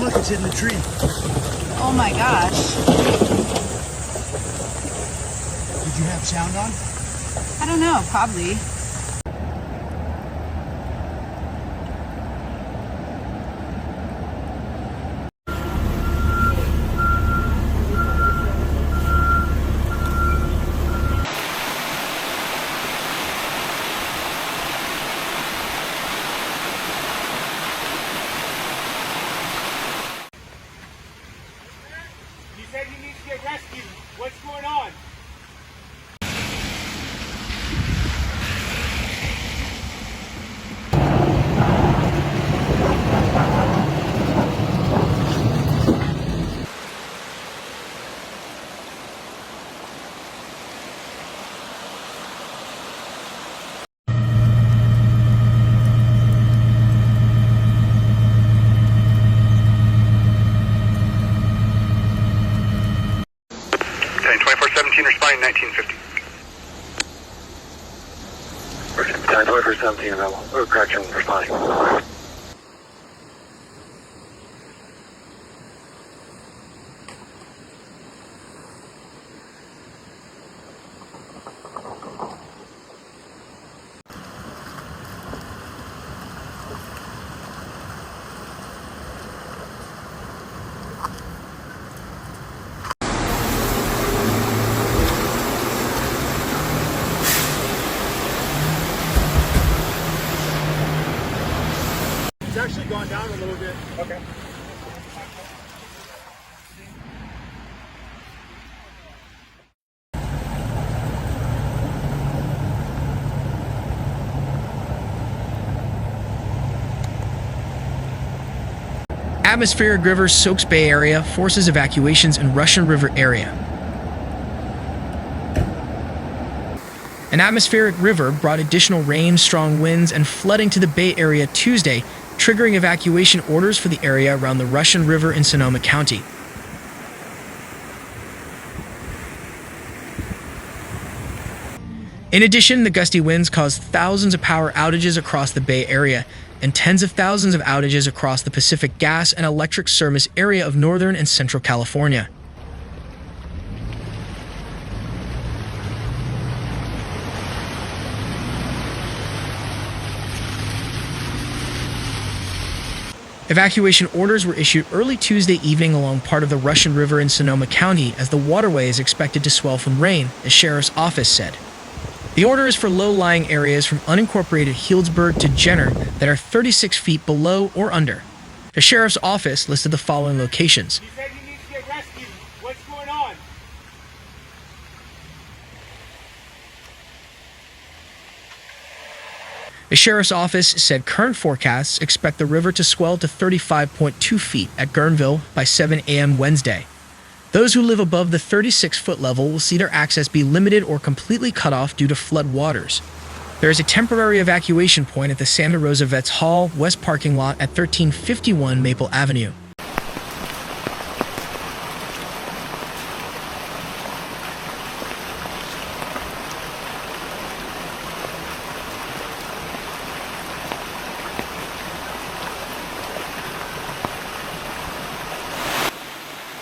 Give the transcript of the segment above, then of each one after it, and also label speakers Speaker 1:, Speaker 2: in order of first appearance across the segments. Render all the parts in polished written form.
Speaker 1: look, it's in the tree.
Speaker 2: Oh my gosh.
Speaker 1: Did you have sound on?
Speaker 2: I don't know, probably.
Speaker 3: You said you need to get rescued. What's going on?
Speaker 4: Responding 1950. 10-24-17 available. Correction, responding.
Speaker 1: It's actually gone down a little bit.
Speaker 3: Okay.
Speaker 5: Atmospheric river soaks Bay Area, forces evacuations in Russian River area. An atmospheric river brought additional rain, strong winds, and flooding to the Bay Area Tuesday, triggering evacuation orders for the area around the Russian River in Sonoma County. In addition, the gusty winds caused thousands of power outages across the Bay Area and tens of thousands of outages across the Pacific gas and electric service area of Northern and Central California. Evacuation orders were issued early Tuesday evening along part of the Russian River in Sonoma County as the waterway is expected to swell from rain, the sheriff's office said. The order is for low-lying areas from unincorporated Healdsburg to Jenner that are 36 feet below or under. The sheriff's office listed the following locations:
Speaker 3: You said you need to get rescued. What's going on?
Speaker 5: The sheriff's office said current forecasts expect the river to swell to 35.2 feet at Guerneville by 7 a.m. Wednesday. Those who live above the 36-foot level will see their access be limited or completely cut off due to flood waters. There is a temporary evacuation point at the Santa Rosa Vets Hall West parking lot at 1351 Maple Avenue.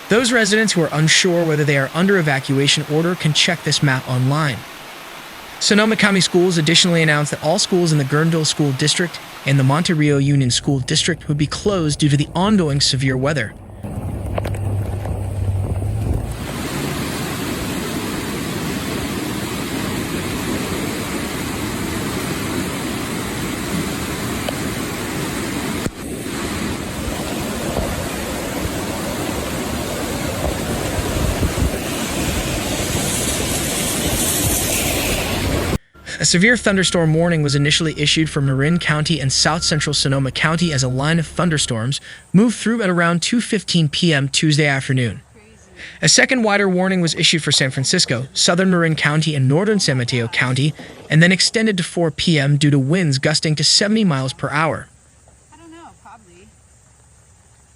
Speaker 5: Those residents who are unsure whether they are under evacuation order can check this map online. Sonoma County Schools additionally announced that all schools in the Guerneville School District and the Monterrey Union School District would be closed due to the ongoing severe weather. A severe thunderstorm warning was initially issued for Marin County and south central Sonoma County as a line of thunderstorms moved through at around 2:15 p.m. Tuesday afternoon. A second wider warning was issued for San Francisco, southern Marin County, and northern San Mateo County, and then extended to 4 p.m. due to winds gusting to 70 miles per hour.
Speaker 2: I don't know, probably.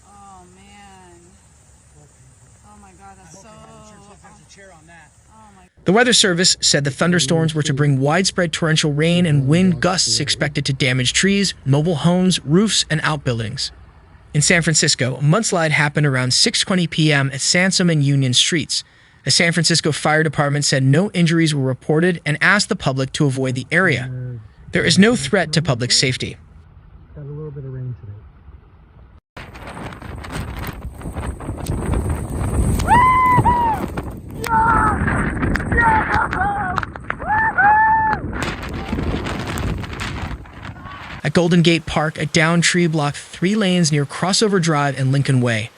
Speaker 2: Oh man. Oh my god, that's so...
Speaker 5: The Weather Service said the thunderstorms were to bring widespread torrential rain and wind gusts expected to damage trees, mobile homes, roofs, and outbuildings. In San Francisco, a mudslide happened around 6:20 p.m. at Sansom and Union Streets. The San Francisco Fire Department said no injuries were reported and asked the public to avoid the area. There is no threat to public safety.
Speaker 1: Got a little bit of rain today.
Speaker 5: At Golden Gate Park, a downed tree blocked 3 lanes near Crossover Drive and Lincoln Way.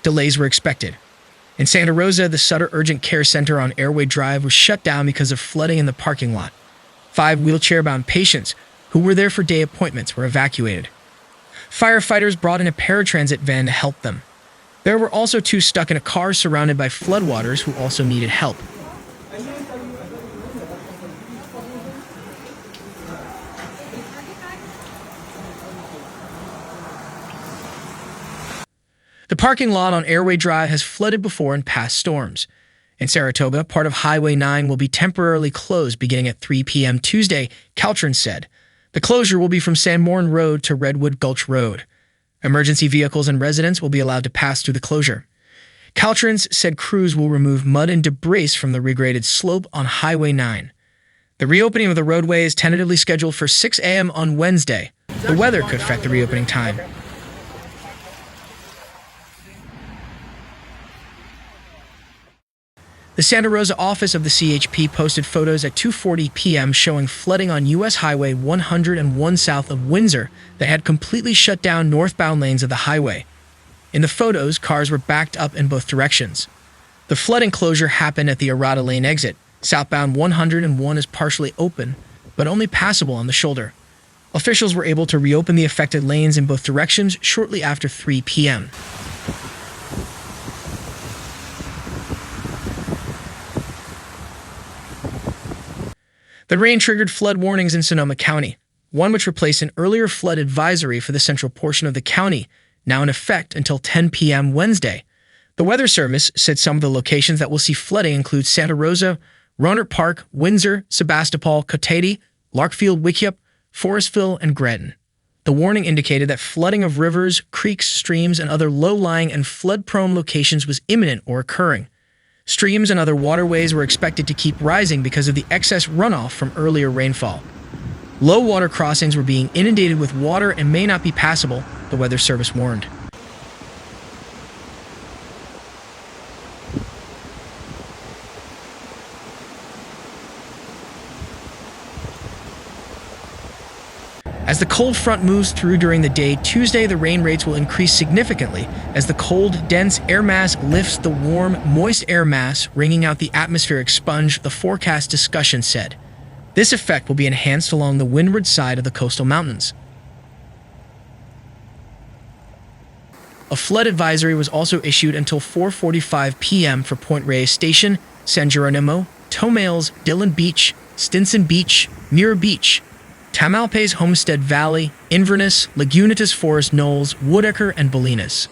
Speaker 5: Delays were expected. In Santa Rosa, the Sutter Urgent Care Center on Airway Drive was shut down because of flooding in the parking lot. 5 wheelchair-bound patients who were there for day appointments were evacuated. Firefighters brought in a paratransit van to help them. There were also 2 stuck in a car surrounded by floodwaters who also needed help. The parking lot on Airway Drive has flooded before in past storms. In Saratoga, part of Highway 9 will be temporarily closed beginning at 3 p.m. Tuesday, Caltrans said. The closure will be from Sanborn Road to Redwood Gulch Road. Emergency vehicles and residents will be allowed to pass through the closure. Caltrans said crews will remove mud and debris from the regraded slope on Highway 9. The reopening of the roadway is tentatively scheduled for 6 a.m. on Wednesday. The weather could affect the reopening time. The Santa Rosa office of the CHP posted photos at 2:40 p.m. showing flooding on U.S. Highway 101 south of Windsor that had completely shut down northbound lanes of the highway. In the photos, cars were backed up in both directions. The flooding closure happened at the Arata Lane exit. Southbound 101 is partially open, but only passable on the shoulder. Officials were able to reopen the affected lanes in both directions shortly after 3 p.m. The rain triggered flood warnings in Sonoma County, one which replaced an earlier flood advisory for the central portion of the county, now in effect until 10 p.m. Wednesday. The Weather Service said some of the locations that will see flooding include Santa Rosa, Rohnert Park, Windsor, Sebastopol, Cotati, Larkfield, Wickiup, Forestville, and Gretton. The warning indicated that flooding of rivers, creeks, streams, and other low-lying and flood-prone locations was imminent or occurring. Streams and other waterways were expected to keep rising because of the excess runoff from earlier rainfall. Low water crossings were being inundated with water and may not be passable, the Weather Service warned. As the cold front moves through during the day, Tuesday the rain rates will increase significantly as the cold, dense air mass lifts the warm, moist air mass, wringing out the atmospheric sponge, the forecast discussion said. This effect will be enhanced along the windward side of the coastal mountains. A flood advisory was also issued until 4:45 p.m. for Point Reyes Station, San Geronimo, Tomales, Dillon Beach, Stinson Beach, Mirror Beach, Tamalpais Homestead Valley, Inverness, Lagunitas Forest Knolls, Woodacre, and Bolinas.